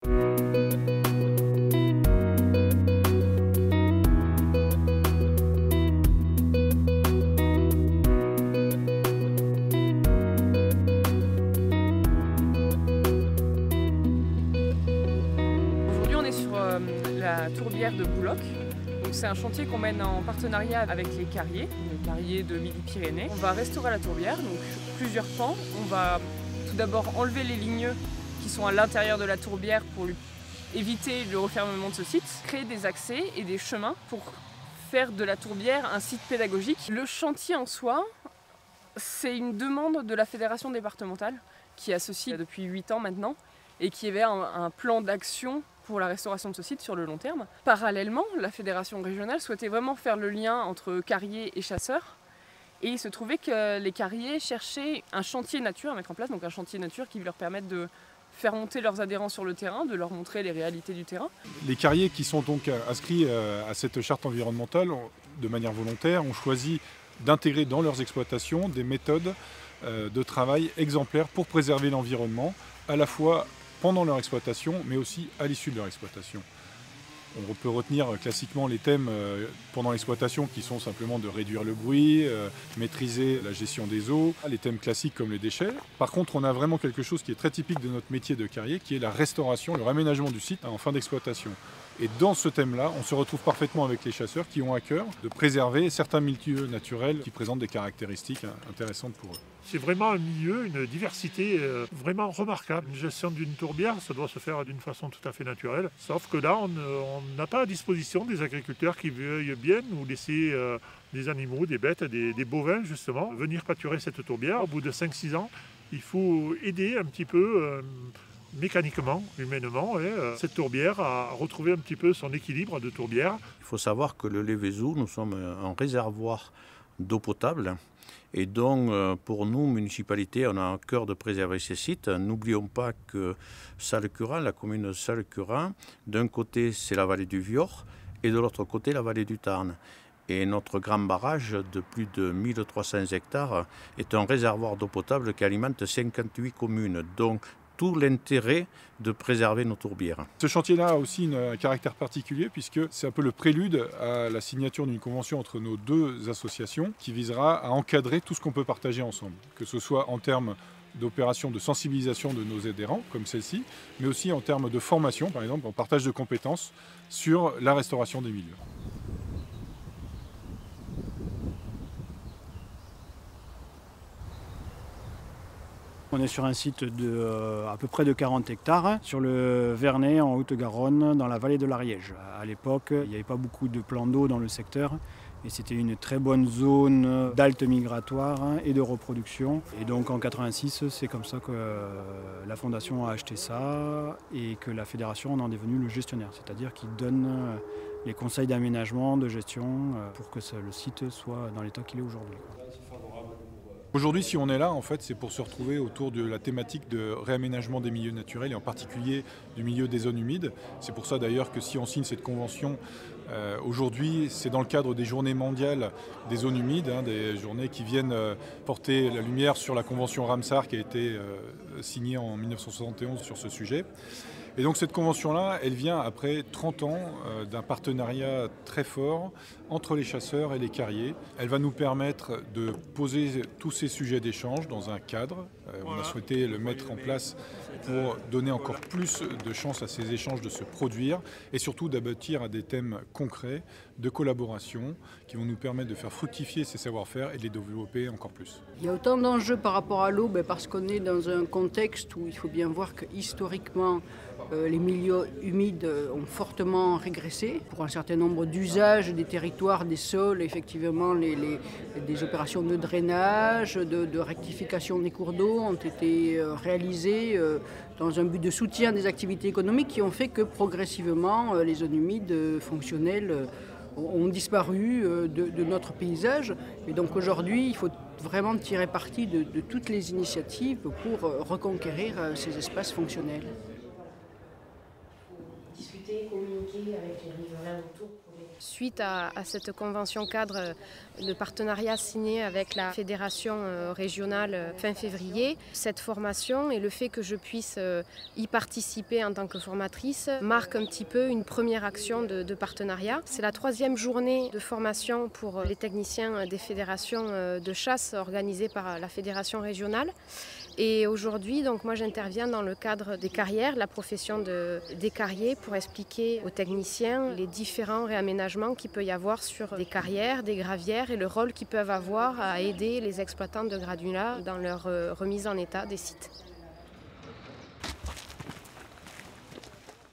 Aujourd'hui, on est sur la tourbière de Bouloc. C'est un chantier qu'on mène en partenariat avec les carriers de Midi-Pyrénées. On va restaurer la tourbière, donc plusieurs pans. On va tout d'abord enlever les ligneux qui sont à l'intérieur de la tourbière pour éviter le refermement de ce site, créer des accès et des chemins pour faire de la tourbière un site pédagogique. Le chantier en soi, c'est une demande de la fédération départementale qui associe depuis 8 ans maintenant et qui avait un plan d'action pour la restauration de ce site sur le long terme. Parallèlement, la fédération régionale souhaitait vraiment faire le lien entre carriers et chasseurs. Et il se trouvait que les carriers cherchaient un chantier nature à mettre en place, donc un chantier nature qui leur permette de faire monter leurs adhérents sur le terrain, de leur montrer les réalités du terrain. Les carriers qui sont donc inscrits à cette charte environnementale, de manière volontaire, ont choisi d'intégrer dans leurs exploitations des méthodes de travail exemplaires pour préserver l'environnement, à la fois pendant leur exploitation, mais aussi à l'issue de leur exploitation. On peut retenir classiquement les thèmes pendant l'exploitation qui sont simplement de réduire le bruit, maîtriser la gestion des eaux, les thèmes classiques comme les déchets. Par contre, on a vraiment quelque chose qui est très typique de notre métier de carrier, qui est la restauration, le réaménagement du site en fin d'exploitation. Et dans ce thème-là, on se retrouve parfaitement avec les chasseurs qui ont à cœur de préserver certains milieux naturels qui présentent des caractéristiques intéressantes pour eux. C'est vraiment un milieu, une diversité vraiment remarquable. Une gestion d'une tourbière, ça doit se faire d'une façon tout à fait naturelle. Sauf que là, on n'a pas à disposition des agriculteurs qui veuillent bien nous laisser des animaux, des bêtes, des bovins justement, venir pâturer cette tourbière. Au bout de 5-6 ans, il faut aider un petit peu mécaniquement, humainement, cette tourbière à retrouver un petit peu son équilibre de tourbière. Il faut savoir que le Lévézou, nous sommes un réservoir d'eau potable. Et donc, pour nous, municipalité, on a à cœur de préserver ces sites. N'oublions pas que Salcurin, la commune de Salcurin, d'un côté, c'est la vallée du Vior, et de l'autre côté, la vallée du Tarn. Et notre grand barrage de plus de 1300 hectares est un réservoir d'eau potable qui alimente 58 communes. Donc, tout l'intérêt de préserver nos tourbières. Ce chantier-là a aussi un caractère particulier puisque c'est un peu le prélude à la signature d'une convention entre nos deux associations qui visera à encadrer tout ce qu'on peut partager ensemble, que ce soit en termes d'opérations de sensibilisation de nos adhérents, comme celle-ci, mais aussi en termes de formation, par exemple, en partage de compétences sur la restauration des milieux. On est sur un site de à peu près de 40 hectares sur le Vernet en Haute-Garonne dans la vallée de l'Ariège. À l'époque, il n'y avait pas beaucoup de plans d'eau dans le secteur et c'était une très bonne zone d'halte migratoire et de reproduction. Et donc en 86, c'est comme ça que la fondation a acheté ça et que la fédération en est devenue le gestionnaire, c'est-à-dire qu'il donne les conseils d'aménagement, de gestion pour que le site soit dans l'état qu'il est aujourd'hui. Aujourd'hui, si on est là, en fait, c'est pour se retrouver autour de la thématique de réaménagement des milieux naturels et en particulier du milieu des zones humides. C'est pour ça d'ailleurs que si on signe cette convention, aujourd'hui, c'est dans le cadre des journées mondiales des zones humides, des journées qui viennent porter la lumière sur la convention Ramsar qui a été signée en 1971 sur ce sujet. Et donc cette convention-là, elle vient après 30 ans d'un partenariat très fort entre les chasseurs et les carriers. Elle va nous permettre de poser tous ces sujets d'échange dans un cadre. On a souhaité le mettre en place pour donner encore plus de chances à ces échanges de se produire et surtout d'aboutir à des thèmes concrets de collaboration qui vont nous permettre de faire fructifier ces savoir-faire et de les développer encore plus. Il y a autant d'enjeux par rapport à l'eau parce qu'on est dans un contexte où il faut bien voir que historiquement les milieux humides ont fortement régressé pour un certain nombre d'usages des territoires, des sols, effectivement des opérations de drainage, de rectification des cours d'eau ont été réalisées dans un but de soutien des activités économiques qui ont fait que progressivement les zones humides fonctionnelles ont disparu de notre paysage. Et donc aujourd'hui, il faut vraiment tirer parti de toutes les initiatives pour reconquérir ces espaces fonctionnels. discuter, communiquer avec les riverains autour. Suite à cette convention cadre de partenariat signée avec la fédération régionale fin février, cette formation et le fait que je puisse y participer en tant que formatrice marque un petit peu une première action de partenariat. C'est la 3e journée de formation pour les techniciens des fédérations de chasse organisée par la fédération régionale. Et aujourd'hui, donc moi j'interviens dans le cadre des carrières, la profession des carriers, pour expliquer aux techniciens les différents réaménagements qu'il peut y avoir sur des carrières, des gravières et le rôle qu'ils peuvent avoir à aider les exploitants de granulats dans leur remise en état des sites.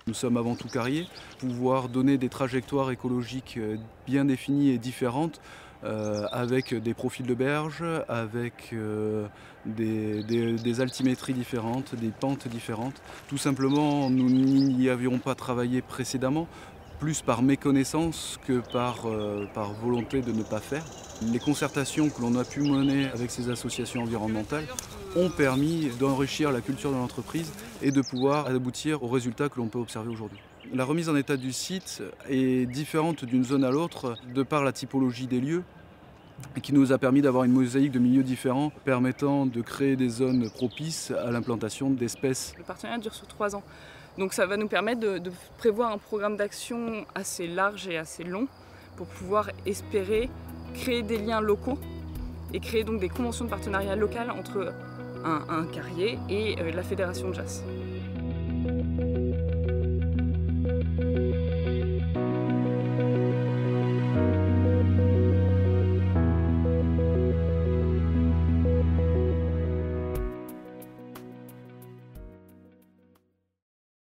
Nous sommes avant tout carriers, pouvoir donner des trajectoires écologiques bien définies et différentes, avec des profils de berge, avec des altimétries différentes, des pentes différentes. Tout simplement, nous n'y avions pas travaillé précédemment, plus par méconnaissance que par volonté de ne pas faire. Les concertations que l'on a pu mener avec ces associations environnementales ont permis d'enrichir la culture de l'entreprise et de pouvoir aboutir aux résultats que l'on peut observer aujourd'hui. La remise en état du site est différente d'une zone à l'autre de par la typologie des lieux et qui nous a permis d'avoir une mosaïque de milieux différents permettant de créer des zones propices à l'implantation d'espèces. Le partenariat dure sur 3 ans. Donc ça va nous permettre de prévoir un programme d'action assez large et assez long pour pouvoir espérer créer des liens locaux et créer donc des conventions de partenariat locales entre un carrier et la fédération de chasse.